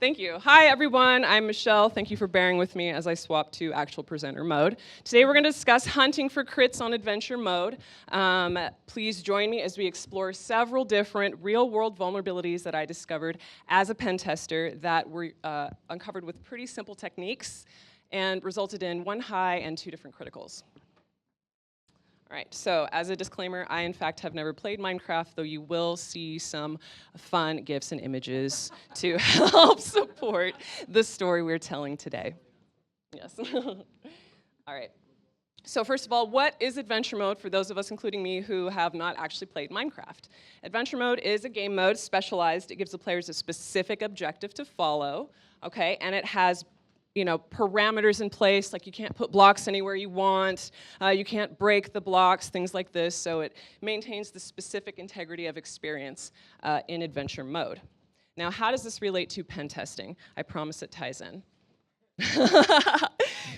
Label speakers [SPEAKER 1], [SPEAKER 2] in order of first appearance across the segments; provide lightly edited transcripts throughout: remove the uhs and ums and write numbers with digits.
[SPEAKER 1] Thank you. Hi, everyone. I'm Michelle. Thank you for bearing with me as I swap to actual presenter mode. Today, we're going to discuss hunting for crits on adventure mode. Please join me as we explore several different real-world vulnerabilities that I discovered as a pen tester that were uncovered with pretty simple techniques and resulted in 1 high and 2 different criticals. All right, so as a disclaimer, I in fact have never played Minecraft, though you will see some fun GIFs and images to help support the story we're telling today. Yes. All right. So first of all, what is adventure mode for those of us, including me, who have not actually played Minecraft? Adventure mode is a game mode specialized. It gives the players a specific objective to follow, okay, and it has parameters in place, like you can't put blocks anywhere you want, you can't break the blocks, things like this, so it maintains the specific integrity of experience in adventure mode. Now, how does this relate to pen testing? I promise it ties in.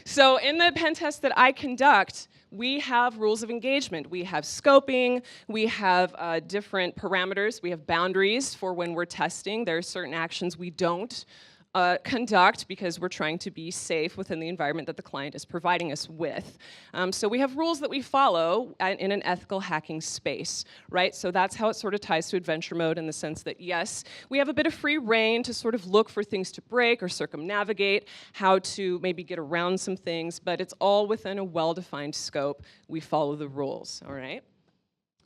[SPEAKER 1] So in the pen test that I conduct, we have rules of engagement. We have scoping, we have different parameters, we have boundaries for when we're testing. There are certain actions we don't conduct because we're trying to be safe within the environment that the client is providing us with. So we have rules that we follow in an ethical hacking space, right? So that's how it sort of ties to adventure mode in the sense that, yes, we have a bit of free reign to sort of look for things to break or circumnavigate, how to maybe get around some things, but it's all within a well-defined scope. We follow the rules, all right?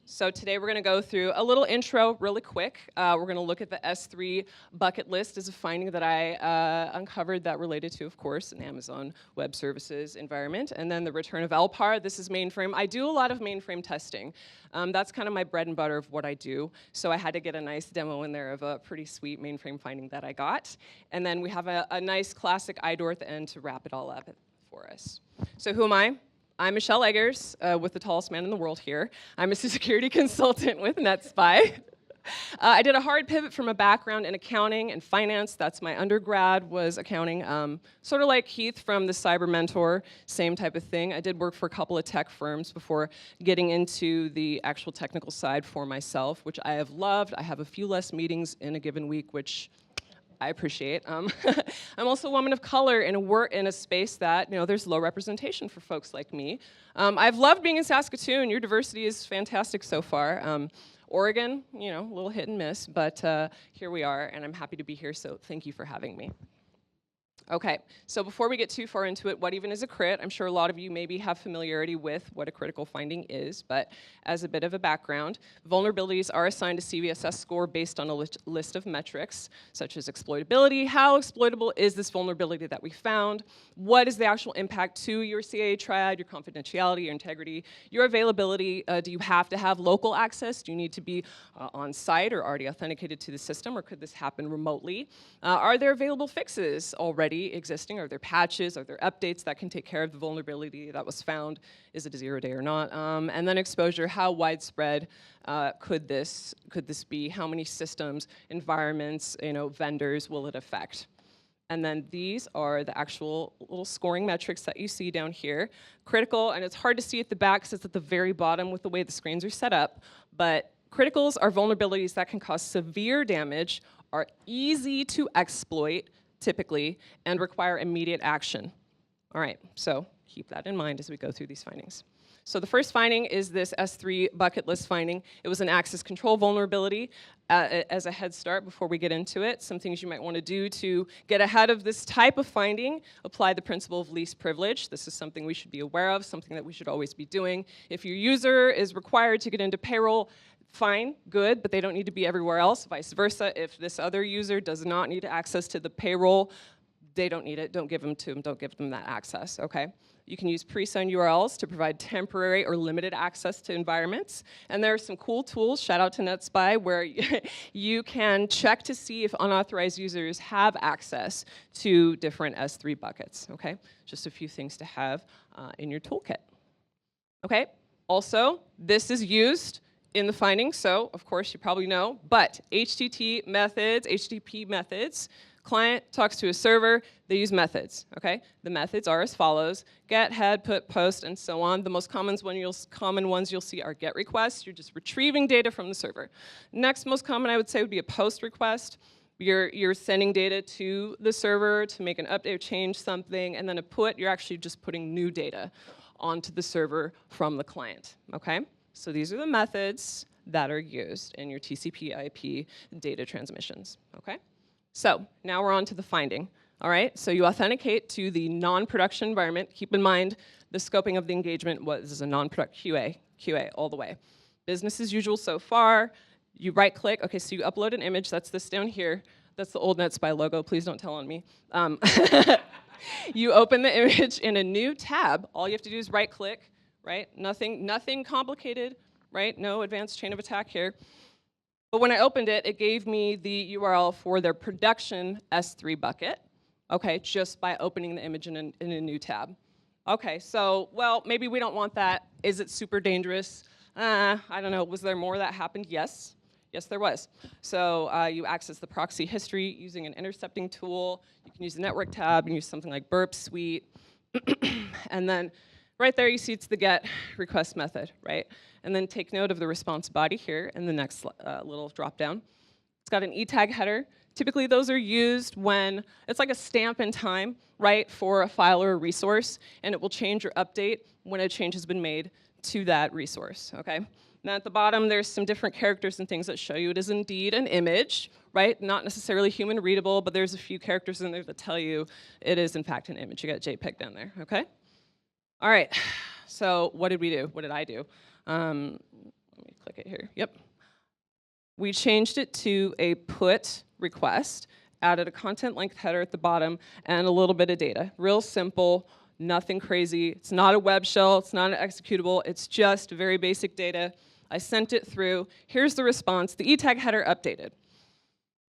[SPEAKER 1] So today we're going to go through a little intro really quick. We're going to look at the S3 bucket list as a finding that I uncovered that related to, of course, an Amazon Web Services environment. And then the return of LPAR. This is mainframe. I do a lot of mainframe testing. That's kind of my bread and butter of what I do. So I had to get a nice demo in there of a pretty sweet mainframe finding that I got. And then we have a nice classic IDOR at the end to wrap it all up for us. So who am I? I'm Michelle Eggers, with the tallest man in the world here. I'm a security consultant with NetSpy. I did a hard pivot from a background in accounting and finance. That's my undergrad, was accounting. Sort of like Heath from the Cyber Mentor, same type of thing. I did work for a couple of tech firms before getting into the actual technical side for myself, which I have loved. I have a few less meetings in a given week, which I appreciate. I'm also a woman of color in a space that, there's low representation for folks like me. I've loved being in Saskatoon. Your diversity is fantastic so far. Oregon, a little hit and miss, but here we are, and I'm happy to be here, so thank you for having me. Okay, so before we get too far into it, what even is a crit? I'm sure a lot of you maybe have familiarity with what a critical finding is, but as a bit of a background, vulnerabilities are assigned a CVSS score based on a list of metrics, such as exploitability. How exploitable is this vulnerability that we found? What is the actual impact to your CA triad, your confidentiality, your integrity, your availability? Do you have to have local access? Do you need to be on site or already authenticated to the system, or could this happen remotely? Are there available fixes already existing? Are there patches? Are there updates that can take care of the vulnerability that was found? Is it a 0-day or not? And then exposure, how widespread could this be? How many systems, environments, vendors will it affect? And then these are the actual little scoring metrics that you see down here. Critical, and it's hard to see at the back because it's at the very bottom with the way the screens are set up, but criticals are vulnerabilities that can cause severe damage, are easy to exploit, typically, and require immediate action. All right, so keep that in mind as we go through these findings. So the first finding is this S3 bucket list finding. It was an access control vulnerability. As a head start before we get into it, some things you might want to do to get ahead of this type of finding: apply the principle of least privilege. This is something we should be aware of, something that we should always be doing. If your user is required to get into payroll, fine, good, but they don't need to be everywhere else. Vice versa, if this other user does not need access to the payroll, they don't need it, don't give them to them, don't give them that access, okay? You can use pre-signed URLs to provide temporary or limited access to environments. And there are some cool tools, shout out to NetSpy, where you can check to see if unauthorized users have access to different S3 buckets, okay? Just a few things to have in your toolkit. Okay, also, this is used in the findings, so of course you probably know, but HTTP methods, client talks to a server, they use methods, okay? The methods are as follows: get, head, put, post, and so on. The most common ones you'll see are get requests. You're just retrieving data from the server. Next most common, I would say, would be a post request. You're sending data to the server to make an update, change something, and then a put, you're actually just putting new data onto the server from the client, okay? So these are the methods that are used in your TCP/IP data transmissions, okay? So now we're on to the finding, all right? So you authenticate to the non-production environment. Keep in mind, the scoping of the engagement was a non-product QA all the way. Business as usual so far. You right-click, okay, so you upload an image, that's this down here. That's the old NetSpy logo, please don't tell on me. You open the image in a new tab. All you have to do is right-click, right? Nothing complicated, right? No advanced chain of attack here. But when I opened it, it gave me the URL for their production S3 bucket, okay, just by opening the image in a new tab. Okay, so, well, maybe we don't want that. Is it super dangerous? I don't know, was there more that happened? Yes. Yes, there was. So you access the proxy history using an intercepting tool. You can use the network tab and use something like Burp Suite. And then right there you see it's the GET request method, right? And then take note of the response body here in the next little drop down. It's got an e-tag header. Typically those are used when it's like a stamp in time, right, for a file or a resource, and it will change or update when a change has been made to that resource, okay? Now at the bottom, there's some different characters and things that show you it is indeed an image, right? Not necessarily human readable, but there's a few characters in there that tell you it is in fact an image. You got JPEG down there, okay? All right, so what did we do? What did I do? Let me click it here, yep. We changed it to a put request, added a content length header at the bottom, and a little bit of data. Real simple, nothing crazy. It's not a web shell, it's not an executable, it's just very basic data. I sent it through. Here's the response. The e-tag header updated.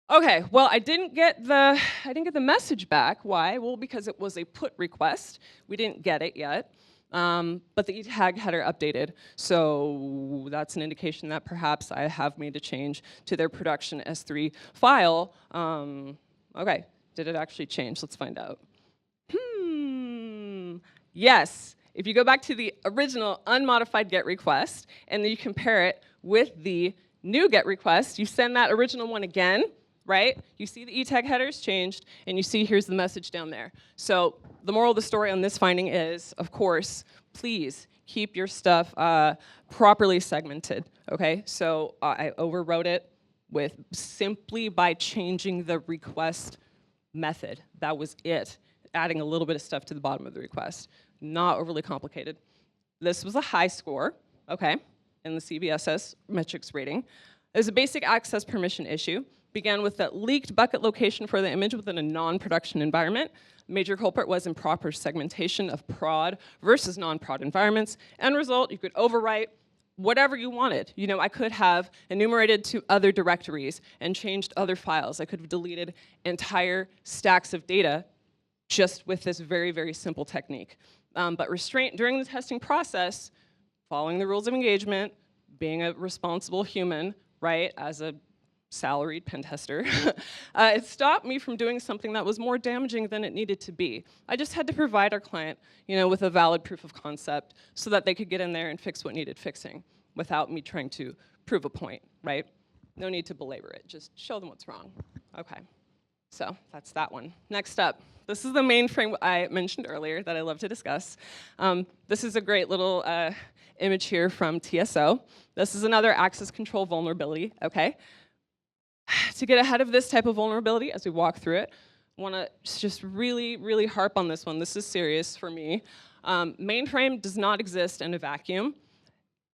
[SPEAKER 1] Okay, well, I didn't get the message back. Why? Well, because it was a put request. We didn't get it yet. But the e-tag header updated. So that's an indication that perhaps I have made a change to their production S3 file. Okay, did it actually change? Let's find out. Yes. If you go back to the original unmodified GET request, and then you compare it with the new GET request, you send that original one again, right? You see the e-tag headers changed, and you see here's the message down there. So the moral of the story on this finding is, of course, please keep your stuff properly segmented, okay? So I overwrote it with simply by changing the request method. That was it. Adding a little bit of stuff to the bottom of the request. Not overly complicated. This was a high score, okay, in the CBSS metrics rating. There's a basic access permission issue. Began with that leaked bucket location for the image within a non-production environment. Major culprit was improper segmentation of prod versus non-prod environments. End result, you could overwrite whatever you wanted. You know, I could have enumerated to other directories and changed other files. I could have deleted entire stacks of data just with this very, very simple technique. But restraint during the testing process, following the rules of engagement, being a responsible human, right, as a salaried pen tester, it stopped me from doing something that was more damaging than it needed to be. I just had to provide our client, you know, with a valid proof of concept so that they could get in there and fix what needed fixing without me trying to prove a point, right? No need to belabor it, just show them what's wrong. Okay, so that's that one. Next up. This is the mainframe I mentioned earlier that I love to discuss. This is a great little image here from TSO. This is another access control vulnerability, okay? To get ahead of this type of vulnerability as we walk through it, I want to just really, really harp on this one. This is serious for me. Mainframe does not exist in a vacuum.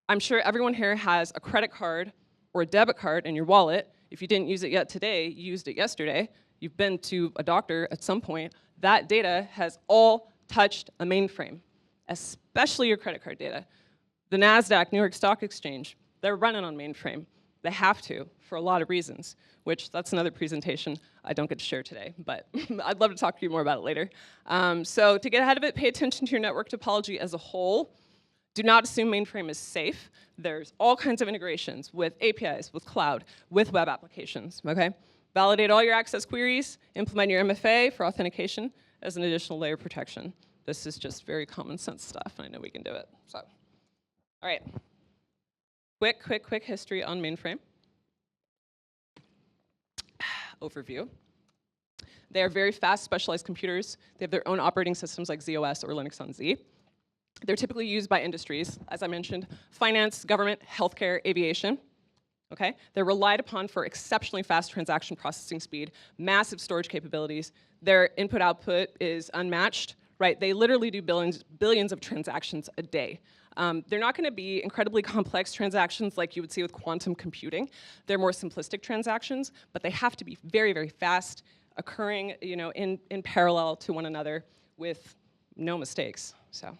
[SPEAKER 1] I'm sure everyone here has a credit card or a debit card in your wallet. If you didn't use it yet today, you used it yesterday. You've been to a doctor at some point. That data has all touched a mainframe, especially your credit card data. The NASDAQ, New York Stock Exchange, they're running on mainframe. They have to, for a lot of reasons, which that's another presentation I don't get to share today, but I'd love to talk to you more about it later. So to get ahead of it, pay attention to your network topology as a whole. Do not assume mainframe is safe. There's all kinds of integrations with APIs, with cloud, with web applications, okay? Validate all your access queries, implement your MFA for authentication as an additional layer of protection. This is just very common sense stuff, and I know we can do it, so. All right, quick history on mainframe. overview. They are very fast, specialized computers. They have their own operating systems like ZOS or Linux on Z. They're typically used by industries, as I mentioned, finance, government, healthcare, aviation. Okay? They're relied upon for exceptionally fast transaction processing speed, massive storage capabilities. Their input-output is unmatched, right? They literally do billions of transactions a day. They're not going to be incredibly complex transactions like you would see with quantum computing. They're more simplistic transactions, but they have to be very, very fast, occurring, in parallel to one another with no mistakes. So.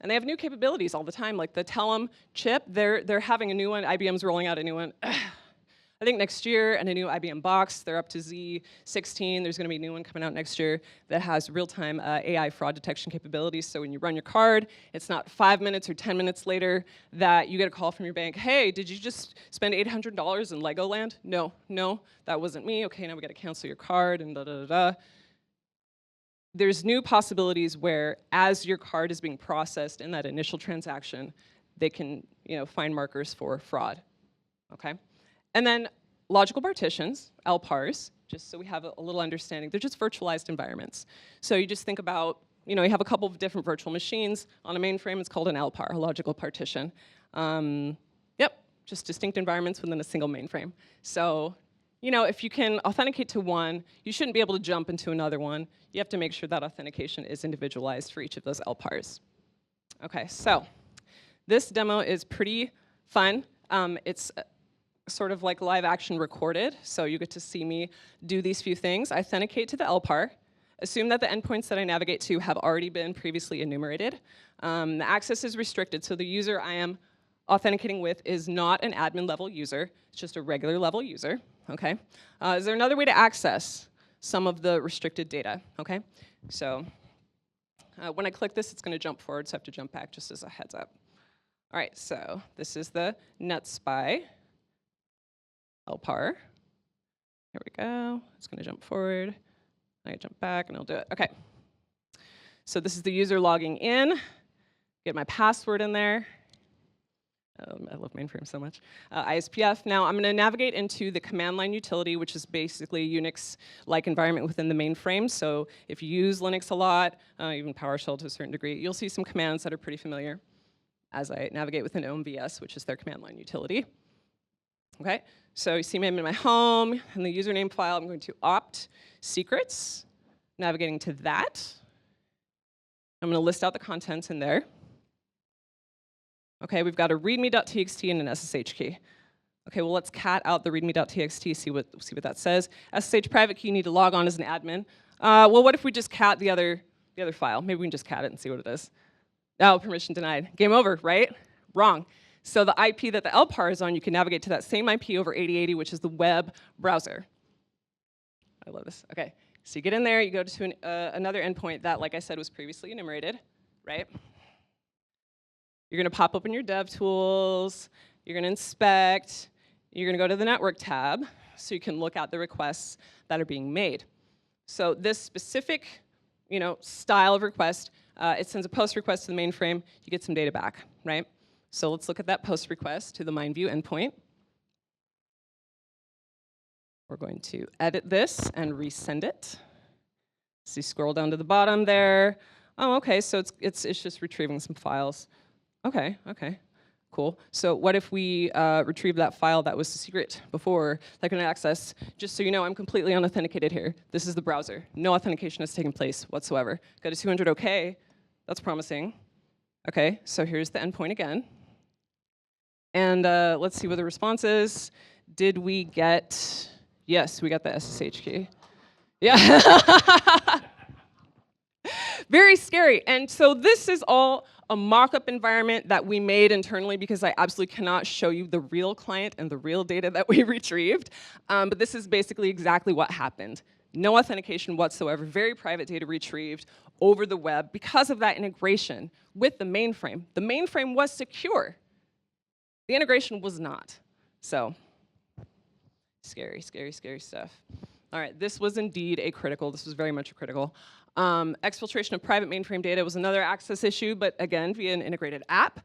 [SPEAKER 1] And they have new capabilities all the time, like the Telum chip. They're having a new one. IBM's rolling out a new one, I think next year, and a new IBM box. They're up to Z16. There's going to be a new one coming out next year that has real-time AI fraud detection capabilities. So when you run your card, it's not 5 minutes or 10 minutes later that you get a call from your bank. Hey, did you just spend $800 in Legoland? No, that wasn't me. Okay, now we got to cancel your card and da-da-da-da. There's new possibilities where, as your card is being processed in that initial transaction, they can, find markers for fraud, okay? And then logical partitions, LPARs, just so we have a little understanding. They're just virtualized environments. So you just think about, you have a couple of different virtual machines on a mainframe. It's called an LPAR, a logical partition. Just distinct environments within a single mainframe. So, if you can authenticate to one, you shouldn't be able to jump into another one. You have to make sure that authentication is individualized for each of those LPARs. Okay, so this demo is pretty fun. It's sort of like live action recorded, so you get to see me do these few things. I authenticate to the LPAR. Assume that the endpoints that I navigate to have already been previously enumerated. The access is restricted, so the user I am authenticating with is not an admin level user. It's just a regular level user. Okay. Is there another way to access some of the restricted data? Okay. So when I click this, it's going to jump forward, so I have to jump back just as a heads up. All right. So this is the NetSpy LPAR. Here we go. It's going to jump forward. I jump back, and I'll do it. Okay. So this is the user logging in. Get my password in there. I love mainframe so much. ISPF. Now I'm going to navigate into the command line utility, which is basically a Unix-like environment within the mainframe. So if you use Linux a lot, even PowerShell to a certain degree, you'll see some commands that are pretty familiar as I navigate within OMVS, which is their command line utility. Okay, so you see me, I'm in my home, and the username file, I'm going to opt secrets, navigating to that. I'm going to list out the contents in there. Okay, we've got a readme.txt and an SSH key. Okay, well, let's cat out the readme.txt, see what that says. SSH private key, you need to log on as an admin. Well, what if we just cat the other file? Maybe we can just cat it and see what it is. Oh, permission denied. Game over, right? Wrong. So the IP that the LPAR is on, you can navigate to that same IP over 8080, which is the web browser. I love this. Okay, so you get in there, you go to another endpoint that, like I said, was previously enumerated, right? You're going to pop open your DevTools, you're going to inspect, you're going to go to the network tab so you can look at the requests that are being made. So this specific style of request, it sends a post request to the mainframe, you get some data back, right? So let's look at that post request to the MindView endpoint. We're going to edit this and resend it. So you scroll down to the bottom there. Oh, okay, so it's just retrieving some files. Okay, cool. So what if we retrieve that file that was the secret before that can access? Just so you know, I'm completely unauthenticated here. This is the browser. No authentication has taken place whatsoever. Got a 200 OK. That's promising. Okay, so here's the endpoint again. And let's see what the response is. Did we get... Yes, we got the SSH key. Yeah. Very scary. And so this is all a mock-up environment that we made internally because I absolutely cannot show you the real client and the real data that we retrieved. But this is basically exactly what happened. No authentication whatsoever, very private data retrieved over the web because of that integration with the mainframe. The mainframe was secure. The integration was not. So scary, scary, scary stuff. All right, this was indeed this was very much a critical. Exfiltration of private mainframe data was another access issue, but again, via an integrated app.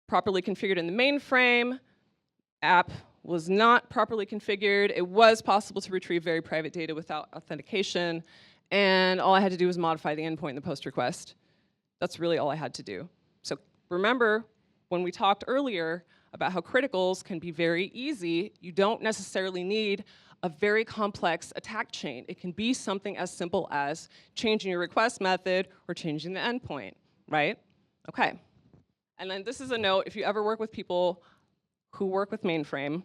[SPEAKER 1] Properly configured in the mainframe, app was not properly configured. It was possible to retrieve very private data without authentication, and all I had to do was modify the endpoint in the post request. That's really all I had to do. So remember, when we talked earlier about how criticals can be very easy, you don't necessarily need a very complex attack chain. It can be something as simple as changing your request method or changing the endpoint, right? Okay. And then this is a note, if you ever work with people who work with mainframe,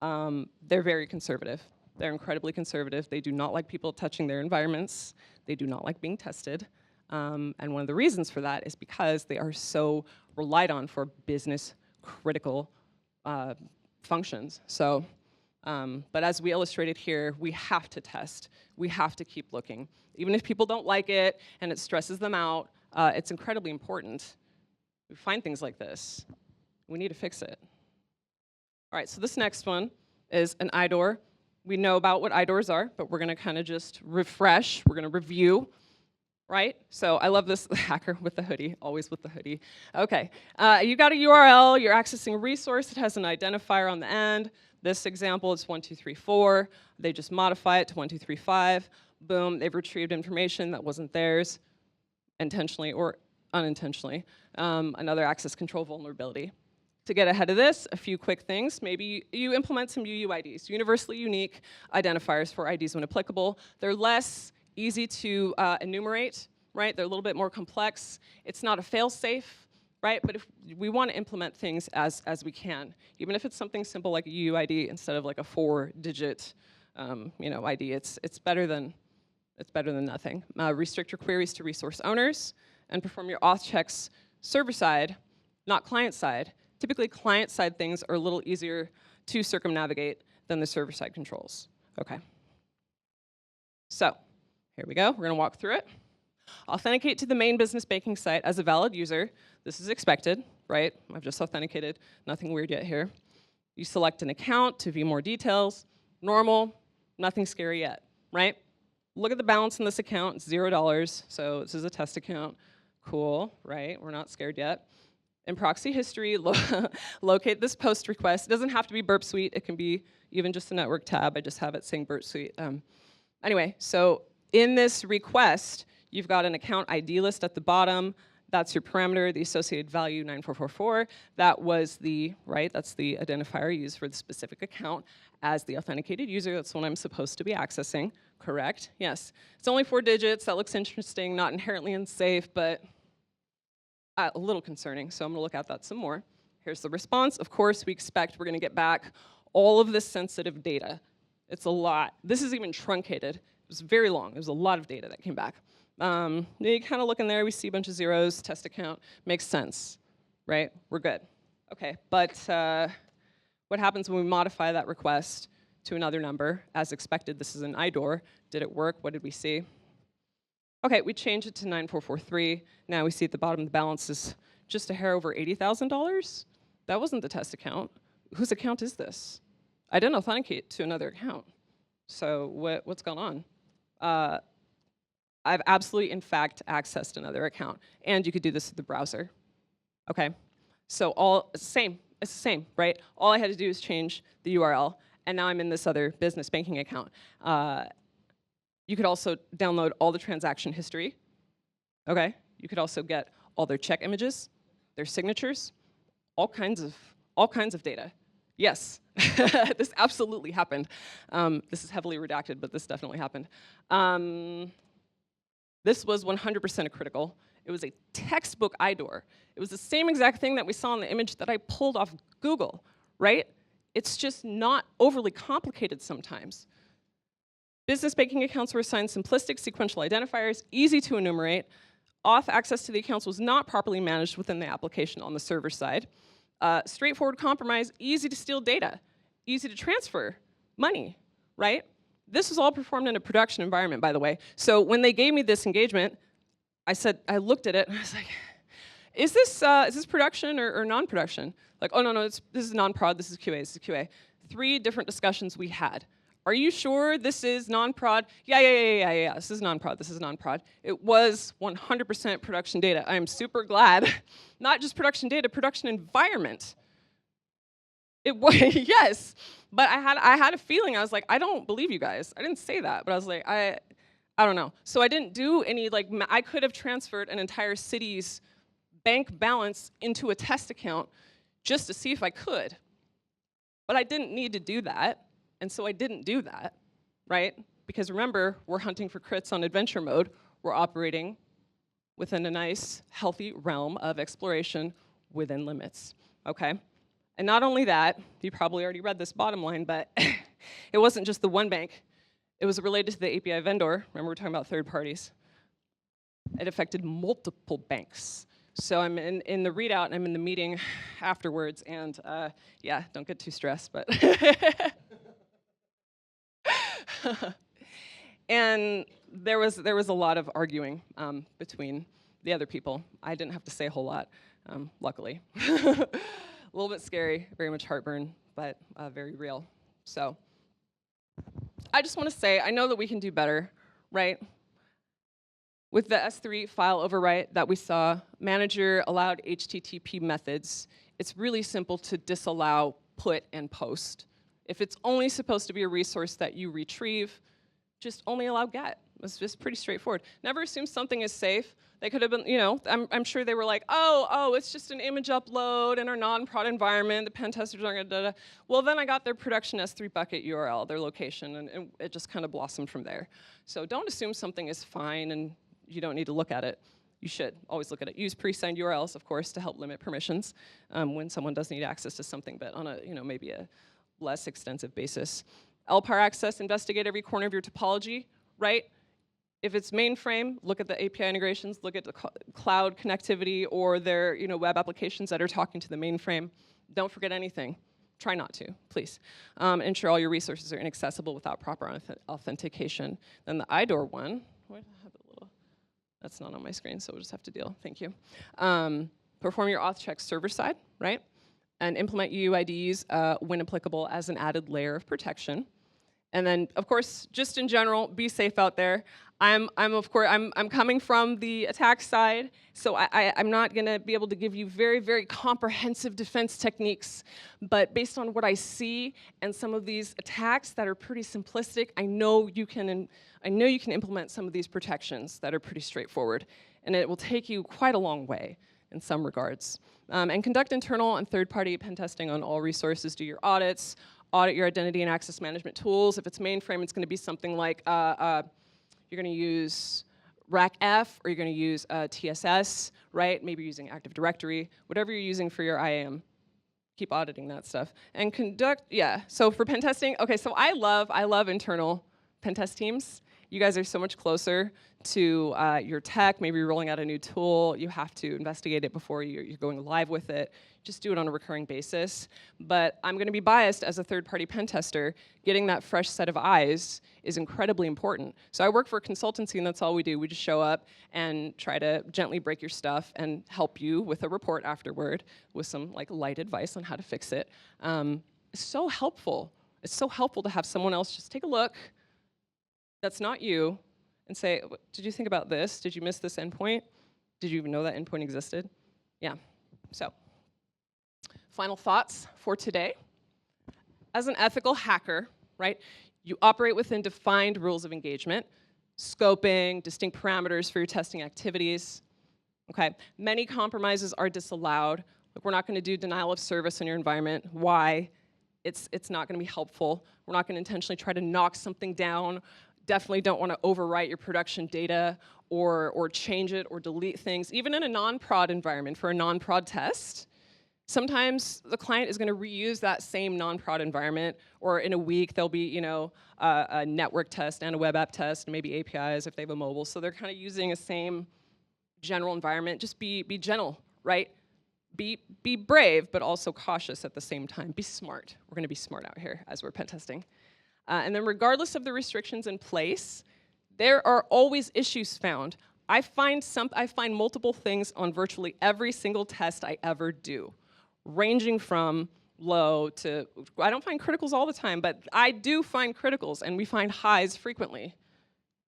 [SPEAKER 1] they're very conservative. They're incredibly conservative. They do not like people touching their environments. They do not like being tested. And one of the reasons for that is because they are so relied on for business critical functions. So, but as we illustrated here, we have to test. We have to keep looking. Even if people don't like it and it stresses them out, it's incredibly important. We find things like this. We need to fix it. All right, so this next one is an IDOR. We know about what IDORs are, but we're gonna kind of just refresh. We're gonna review, right? So I love this hacker with the hoodie, always with the hoodie. Okay, you got a URL, you're accessing a resource, it has an identifier on the end. This example is 1234. They just modify it to 1235. Boom, they've retrieved information that wasn't theirs, intentionally or unintentionally. Another access control vulnerability. To get ahead of this, a few quick things. Maybe you implement some UUIDs, universally unique identifiers for IDs when applicable. They're less easy to enumerate, right? They're a little bit more complex. It's not a fail-safe, right? But if we want to implement things as we can, even if it's something simple like a UUID instead of like a 4-digit, ID, it's better than nothing. Restrict your queries to resource owners and perform your auth checks server-side, not client-side. Typically, client-side things are a little easier to circumnavigate than the server-side controls. Okay. So, here we go. We're going to walk through it. Authenticate to the main business banking site as a valid user. This is expected, right? I've just authenticated. Nothing weird yet here. You select an account to view more details. Normal, nothing scary yet, right? Look at the balance in this account. It's $0. So this is a test account. Cool, right? We're not scared yet. In proxy history, locate this post request. It doesn't have to be Burp Suite. It can be even just a network tab. I just have it saying Burp Suite. Anyway, so in this request, you've got an account ID list at the bottom. That's your parameter, the associated value 9444. That was the, right, that's the identifier used for the specific account as the authenticated user. That's what I'm supposed to be accessing, correct? Yes. It's only 4 digits. That looks interesting, not inherently unsafe, but a little concerning, so I'm gonna look at that some more. Here's the response. Of course, we expect we're gonna get back all of this sensitive data. It's a lot. This is even truncated. It was very long. There's a lot of data that came back. You kind of look in there, we see a bunch of zeros, test account, makes sense, right? We're good. Okay, but what happens when we modify that request to another number? As expected, this is an IDOR. Did it work? What did we see? Okay, we changed it to 9443. Now we see at the bottom the balance is just a hair over $80,000. That wasn't the test account. Whose account is this? I didn't authenticate to another account. So what's going on? I've absolutely, in fact, accessed another account. And you could do this with the browser. Okay, so it's the same, right? All I had to do is change the URL, and now I'm in this other business banking account. You could also download all the transaction history, okay? You could also get all their check images, their signatures, all kinds of data. Yes, this absolutely happened. This is heavily redacted, but this definitely happened. This was 100% a critical. It was a textbook IDOR. It was the same exact thing that we saw in the image that I pulled off Google, right? It's just not overly complicated sometimes. Business banking accounts were assigned simplistic sequential identifiers, easy to enumerate. Auth access to the accounts was not properly managed within the application on the server side. Straightforward compromise, easy to steal data, easy to transfer money, right? This was all performed in a production environment, by the way. So when they gave me this engagement, I looked at it and I was like, is this production or non-production? Like, oh no, this is non-prod, this is QA, this is QA. 3 different discussions we had. Are you sure this is non-prod? Yeah, this is non-prod, this is non-prod. It was 100% production data. I am super glad. Not just production data, production environment. It was, yes. But I had a feeling. I was like, I don't believe you guys. I didn't say that, but I was like, I don't know. So I didn't do any, like, I could have transferred an entire city's bank balance into a test account just to see if I could. But I didn't need to do that, and so I didn't do that, right? Because remember, we're hunting for crits on adventure mode. We're operating within a nice, healthy realm of exploration within limits, okay? And not only that, you probably already read this bottom line, but it wasn't just the one bank. It was related to the API vendor. Remember, we're talking about third parties. It affected multiple banks. So I'm in the readout, and I'm in the meeting afterwards, and yeah, don't get too stressed, but. And there was a lot of arguing between the other people. I didn't have to say a whole lot, luckily. A little bit scary, very much heartburn, but very real. So I just want to say, I know that we can do better, right? With the S3 file overwrite that we saw, manager allowed HTTP methods. It's really simple to disallow put and post. If it's only supposed to be a resource that you retrieve, just only allow get. It's just pretty straightforward. Never assume something is safe. They could have been, you know, I'm sure they were like, oh, it's just an image upload in our non-prod environment. The pen testers aren't gonna da-da. Well, then I got their production S3 bucket URL, their location, and it just kind of blossomed from there. So don't assume something is fine and you don't need to look at it. You should always look at it. Use pre-signed URLs, of course, to help limit permissions when someone does need access to something, but on a, you know, maybe a less extensive basis. LPAR access, investigate every corner of your topology, right? If it's mainframe, look at the API integrations, look at the cloud connectivity or their, you know, web applications that are talking to the mainframe. Don't forget anything. Try not to, please. Ensure all your resources are inaccessible without proper authentication. Then the IDOR one, that's not on my screen, so we'll just have to deal. Thank you. Perform your auth checks server side, right? And implement UUIDs when applicable as an added layer of protection. And then, of course, just in general, be safe out there. I'm coming from the attack side, so I'm not gonna be able to give you very, very comprehensive defense techniques, but based on what I see and some of these attacks that are pretty simplistic, I know you can implement some of these protections that are pretty straightforward, and it will take you quite a long way in some regards. And conduct internal and third-party pen testing on all resources. Do your audits. Audit your identity and access management tools. If it's mainframe, it's going to be something like you're going to use RACF or you're going to use TSS, right? Maybe you're using Active Directory. Whatever you're using for your IAM, keep auditing that stuff. And conduct, yeah. So for pen testing, okay. So I love internal pen test teams. You guys are so much closer to your tech. Maybe you're rolling out a new tool. You have to investigate it before you're going live with it. Just do it on a recurring basis. But I'm going to be biased as a third-party pen tester. Getting that fresh set of eyes is incredibly important. So I work for a consultancy, and that's all we do. We just show up and try to gently break your stuff and help you with a report afterward with some like light advice on how to fix it. It's so helpful. It's so helpful to have someone else just take a look that's not you and say, did you think about this? Did you miss this endpoint? Did you even know that endpoint existed? Yeah, so. Final thoughts for today. As an ethical hacker, right, you operate within defined rules of engagement, scoping, distinct parameters for your testing activities. Okay, many compromises are disallowed. Like, we're not going to do denial of service in your environment. Why? It's not going to be helpful. We're not going to intentionally try to knock something down. Definitely don't want to overwrite your production data or change it or delete things. Even in a non-prod environment for a non-prod test, sometimes the client is going to reuse that same non-prod environment, or in a week there'll be, you know, a network test and a web app test, maybe APIs if they have a mobile. So they're kind of using a same general environment. Just be gentle, right? Be brave, but also cautious at the same time. Be smart. We're going to be smart out here as we're pen testing. And then regardless of the restrictions in place, there are always issues found. I find multiple things on virtually every single test I ever do, ranging from low to, I don't find criticals all the time, but I do find criticals, and we find highs frequently.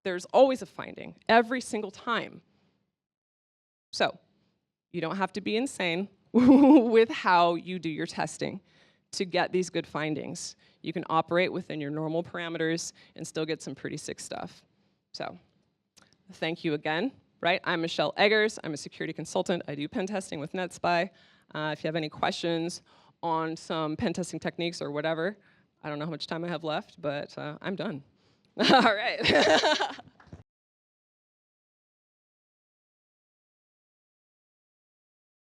[SPEAKER 1] There's always a finding, every single time. So, you don't have to be insane with how you do your testing. to get these good findings. You can operate within your normal parameters and still get some pretty sick stuff. So, thank you again. Right? I'm Michelle Eggers. I'm a security consultant. I do pen testing with NetSpy. If you have any questions on some pen testing techniques or whatever, I don't know how much time I have left, but I'm done. All right.